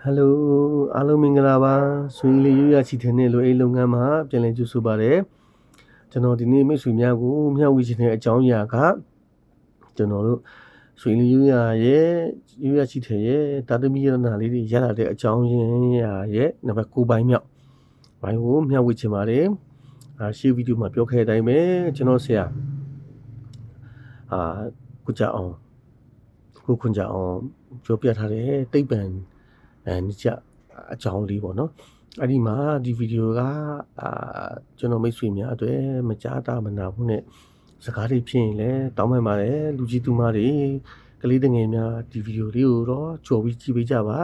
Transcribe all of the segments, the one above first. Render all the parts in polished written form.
Hello အားလုံးမင်္ဂလာပါဆွေလေးရွရချီတဲ့နဲ့လိုအိမ်လုပ်ငန်းမှာပြန်လည်ကြိုဆိုပါရစေကျွန်တော်ဒီနေ့မိတ်ဆွေများကိုမျှဝေချင်တဲ့အကြောင်းအရာကကျွန်တော်တို့ဆွေလေးရွရချီတဲ့ရဲ့တာသမီရနာလေးတွေရလာတဲ့အကြောင်းရင်းရဲ့နံပါတ်9ပိုင်းမြောက်ဘိုင်းကိုမျှဝေချင်ပါတယ်ရှေ့ဗီဒီယိုမှာပြောခဲ့တဲ့အတိုင်းပဲကျွန်တော်ဆရာကိုကြအောင်ကိုခွန်ကြအောင်ပြောပြထားတဲ့တိတ်ပံနိကြအကြောင်းလေးပေါ့နော်အဲ့ဒီမှာဒီဗီဒီယိုကကျွန်တော်မိတ်ဆွေများအတွက်မကြားတာမနာဘူးနဲ့စကားတွေဖြစ်ရင်လည်းတောင်းပန်ပါတယ်လူကြီးသူမတွေကလေးတငယ်များဒီဗီဒီယိုလေးကိုတော့ကြော်ပြီးကြည့်ပေးကြပါ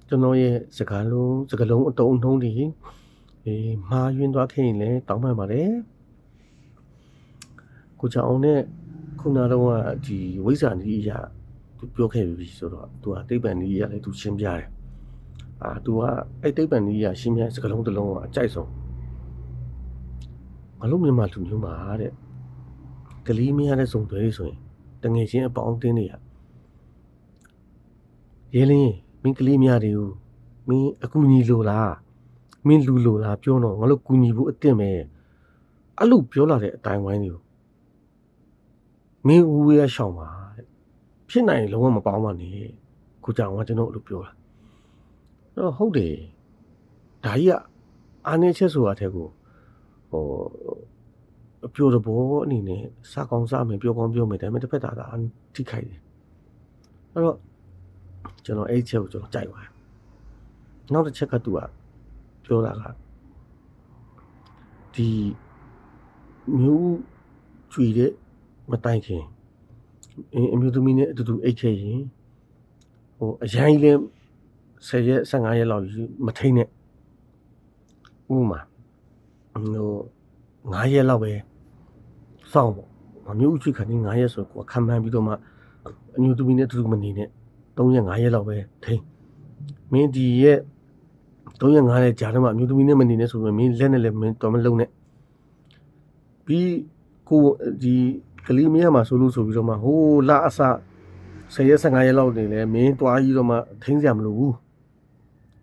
ကျွန်တော်ရဲ့စကားလုံးအတုံးအနှုံးတွေမှားယွင်းသွားခဲ့ရင်လည်းတောင်းပန်ပါတယ်ကိုချောင်းနဲ့ခုနတော့ဒီဝိဇ္ဇာနည်းအရာသူပြောခဲ့ပြီဆိုတော့သူကတိတ်ပံနည်းအရာလည်းသူရှင်းပြတယ်သူကအဲ့တိတ်ပံနည်းအရာရှင်းပြစကားလုံးတစ်လုံးကအကြိုက်ဆုံးဘာလို့မြန်မာလူမျိုးမှာတဲ့ကလေးမရတဲ့စုံသွဲတွေဆိုရင်တငယ်ချင်းအပေါင်းအသင်းတွေကရဲလင်းမင်းကလေးမရသေးဘူးမင်းအကူညီလိုလားမင်းလူလိုလားပြောတော့ငါတို့ကူညီဖို့အသင့်ပဲအဲ့လိုပြောလာတဲ့အတိုင်းဝိုင်းတွေကိုမင်းဦးဝေးရရှောင်ပါတဲ့ဖြစ်နိုင်လုံးဝမပေါင်းပါနဲ့ကိုကြောင်ကကျွန်တော်အဲ့လိုပြောတာအဲ့တော့ဟုတ်တယ်ဒါကြီးကအားနေချက်ဆိုတာတဲ့ကိုအပြိုတဘောအနေနဲ့စားကောင်းစားမယ်ပြောကောင်းပြောမယ်ဒါပေမဲ့တစ်ဖက်သားထိခိုက်တယ်အဲ့တော့ကျွန်တော်အဲ့ချက်ကိုကျွန်တော်ကြိုက်ပါတယ်နောက်တစ်ချက်ကသူကပြောတာကဒီမျိုးကျွေတဲ့မတိုင်ခင်အမျိုးသမီးနဲ့အတူတူအိတ်ခဲ့ရင်အရင်လည်း10ရက်15ရက်လောက်မထိန်နဲ့ဥပမာ9ရက်လောက်ပဲစောင့်ပေါ့မျိုးကျွေခံနေ9ရက်ဆိုကိုခံမှန်းပြီးတော့မှအမျိုးသမီးနဲ့အတူတူမနေနဲ့3ရက်5ရက်လောက်ပဲထိန်မင်းဒီရက်3ရက်5ရက်ကြာတော့မှအမျိုးသမီးနဲ့မနေနဲ့ဆိုရင်မင်းလက်နဲ့လည်းမင်းတော်မလုံးနဲ့ပြီးကိုဒီကလေးမရမှာဆိုလို့ဆိုပြီးတော့မှဟိုးလာအစ10ရက်15ရက်လောက်နေလဲမင်းတွားကြီးတော့မှထိန်းစရာမလိုဘူး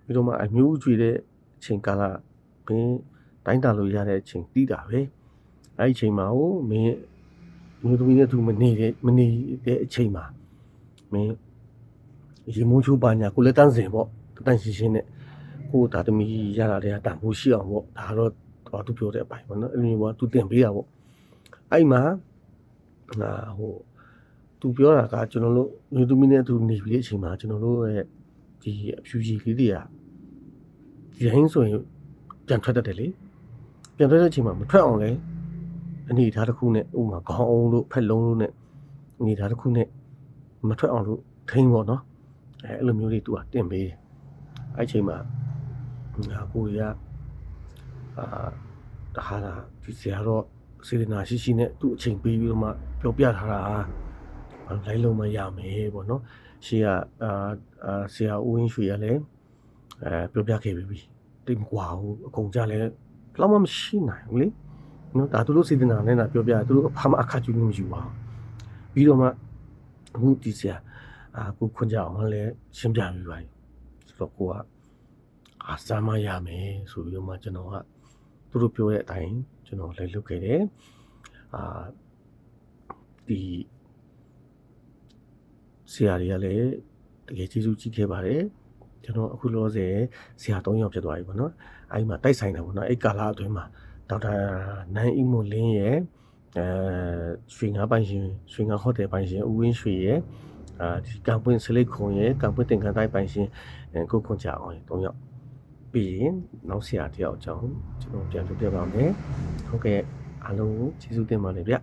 ပြီးတော့မှအမျိုးကျွေတဲ့အချိန်ကာလမင်းတိုင်းတာလို့ရတဲ့အချိန်တီးတာပဲအဲ့ဒီအချိန်မှာဟိုမင်းမျိုးသမီးနဲ့သူမနေတဲ့အချိန်မှာမင်းရေမိုးချိုးပါညာကိုလည်းတန်းစင်ပေါ့တန်းရှင်းရှင်းနဲ့ကိုဒါသမီးရလာတဲ့တန်ဖိုးရှိအောင်ပေါ့ဒါတော့သူပြောတဲ့အပိုင်းပေါ့နော်အဲ့လိုမျိုးကသူတင်ပေးတာပေါ့အဲ့မှာသူပြောတာကကျွန်တော်တို့မျိုးသမီးနဲ့သူနေပြီးတဲ့အချိန်မှာကျွန်တော်တို့ရဲ့ဒီအဖြူကြီးလေးတွေကဒီဟင်းဆိုရင်ပြန်ထွက်တတ်တယ်လေပြန်ထွက်တဲ့အချိန်မှာမထွက်အောင်လဲအနေထားတစ်ခုနဲ့ဥမာခေါင်းအောင်လို့ဖက်လုံးလို့နဲ့အနေထားတစ်ခုနဲ့မထွက်အောင်လို့ထိန်းပေါ့နော်အဲ့လိုမျိုးတွေသူကတင်ပေးတယ်အဲ့ချိန်မှာကိုရဟာလာဒီဆရာတော့စေတနာရှိနဲ့သူ့အချိန်ပေးပြီးတော့မှပြောပြထားတာလိုက်လုံးမရမယ်ပေါ့နော်ရှေ့ကဆရာဦးဝင်းရွှေကလည်းပြောပြခဲ့ပြီတိတ်မကွာဘူးအကုန်ကြလဲဘလောက်မှမရှိနိုင်ဘူးလေနော်ဒါသူတို့စေတနာနဲ့ပြောပြသူတို့ဘာမှအခါကျူးလို့မယူပါဘူးပြီးတော့မှအခုဒီဆရာကိုခွန်ကြအောင်လည်းရှင်းပြပြီးပါဆိုတော့ကိုကစားမရမယ်ဆိုပြီးတော့မှကျွန်တော်ကသူတို့ပြောတဲ့အတိုင်းကျွန်တော်လည်းလုပ်ခဲ့တယ်ဒီဆရာတွေကလည်းတကယ်ကျေးဇူးကြီးခဲ့ပါတယ်ကျွန်တော်အခုလောဆယ်ဆရာ3ယောက်ဖြစ်သွားပြီပေါ့နော်အဲဒီမှာတိုက်ဆိုင်တာပေါ့နော်အဲ့ကာလအတွင်းမှာဒေါက်တာနန်းအီမိုလင်းရဲ့ရွှေငါးဟိုတယ်ပိုင်ရှင်ဦးဝင်းရွှေရဲ့ဒီကံပွင့်စလိတ်ခုံရဲ့ကံပွင့်တင်ခန်းတိုင်းပိုင်ရှင်ကိုခွန်ကြအောင်3ယောက်ပြီးရင်နောက်ဆရာတယောက်အကြောင်းကျွန်တော်ပြန်ပြောပြပါမယ်ဟုတ်ကဲ့အားလုံးကျေးဇူးတင်ပါတယ်ဗျ